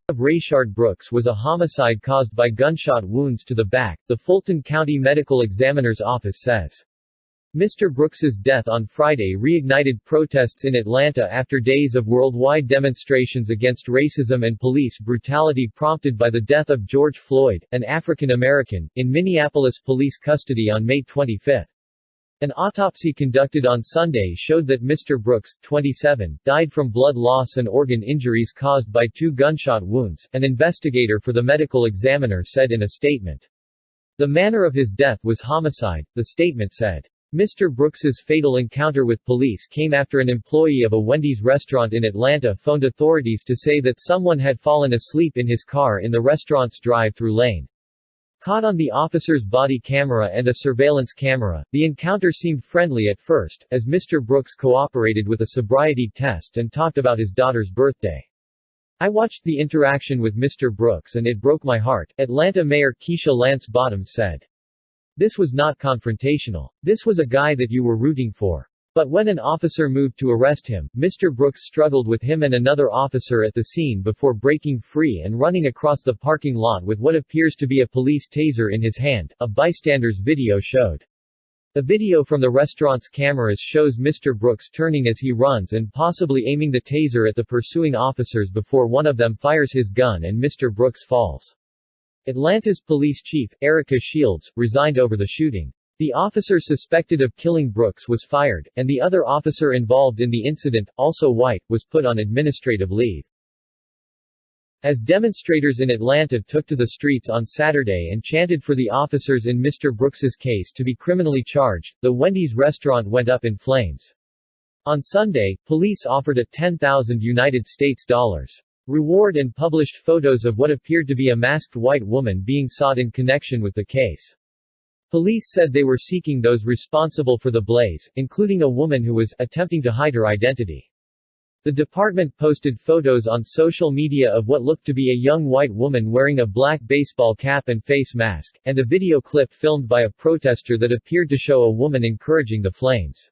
of Rayshard Brooks was a homicide caused by gunshot wounds to the back, the Fulton County Medical Examiner's Office says. Mr. Brooks's death on Friday reignited protests in Atlanta after days of worldwide demonstrations against racism and police brutality prompted by the death of George Floyd, an African American, in Minneapolis police custody on May 25. An autopsy conducted on Sunday showed that Mr. Brooks, 27, died from blood loss and organ injuries caused by 2 gunshot wounds, an investigator for the medical examiner said in a statement. The manner of his death was homicide, the statement said. Mr. Brooks's fatal encounter with police came after an employee of a Wendy's restaurant in Atlanta phoned authorities to say that someone had fallen asleep in his car in the restaurant's drive-through lane. Caught on the officer's body camera and a surveillance camera, the encounter seemed friendly at first, as Mr. Brooks cooperated with a sobriety test and talked about his daughter's birthday. I watched the interaction with Mr. Brooks and it broke my heart, Atlanta Mayor Keisha Lance Bottoms said. This was not confrontational. This was a guy that you were rooting for. But when an officer moved to arrest him, Mr. Brooks struggled with him and another officer at the scene before breaking free and running across the parking lot with what appears to be a police taser in his hand, a bystander's video showed. A video from the restaurant's cameras shows Mr. Brooks turning as he runs and possibly aiming the taser at the pursuing officers before one of them fires his gun and Mr. Brooks falls. Atlanta's police chief, Erica Shields, resigned over the shooting. The officer suspected of killing Brooks was fired, and the other officer involved in the incident, also white, was put on administrative leave. As demonstrators in Atlanta took to the streets on Saturday and chanted for the officers in Mr. Brooks's case to be criminally charged, the Wendy's restaurant went up in flames. On Sunday, police offered a $10,000 reward and published photos of what appeared to be a masked white woman being sought in connection with the case. Police said they were seeking those responsible for the blaze, including a woman who was attempting to hide her identity. The department posted photos on social media of what looked to be a young white woman wearing a black baseball cap and face mask, and a video clip filmed by a protester that appeared to show a woman encouraging the flames.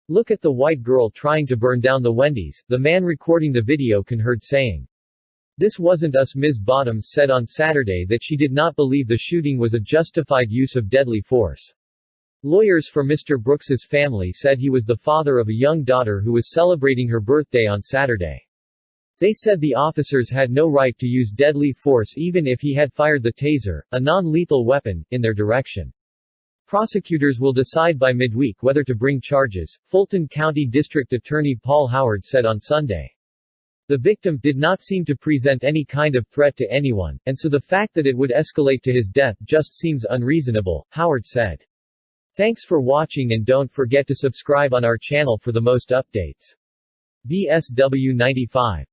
"Look at the white girl trying to burn down the Wendy's," the man recording the video can heard saying. "This wasn't us." Ms. Bottoms said on Saturday that she did not believe the shooting was a justified use of deadly force. Lawyers for Mr. Brooks's family said he was the father of a young daughter who was celebrating her birthday on Saturday. They said the officers had no right to use deadly force even if he had fired the taser, a non-lethal weapon, in their direction. Prosecutors will decide by midweek whether to bring charges, Fulton County District Attorney Paul Howard said on Sunday. The victim did not seem to present any kind of threat to anyone, and so the fact that it would escalate to his death just seems unreasonable, Howard said. Thanks for watching and don't forget to subscribe on our channel for the most updates. VSW 95.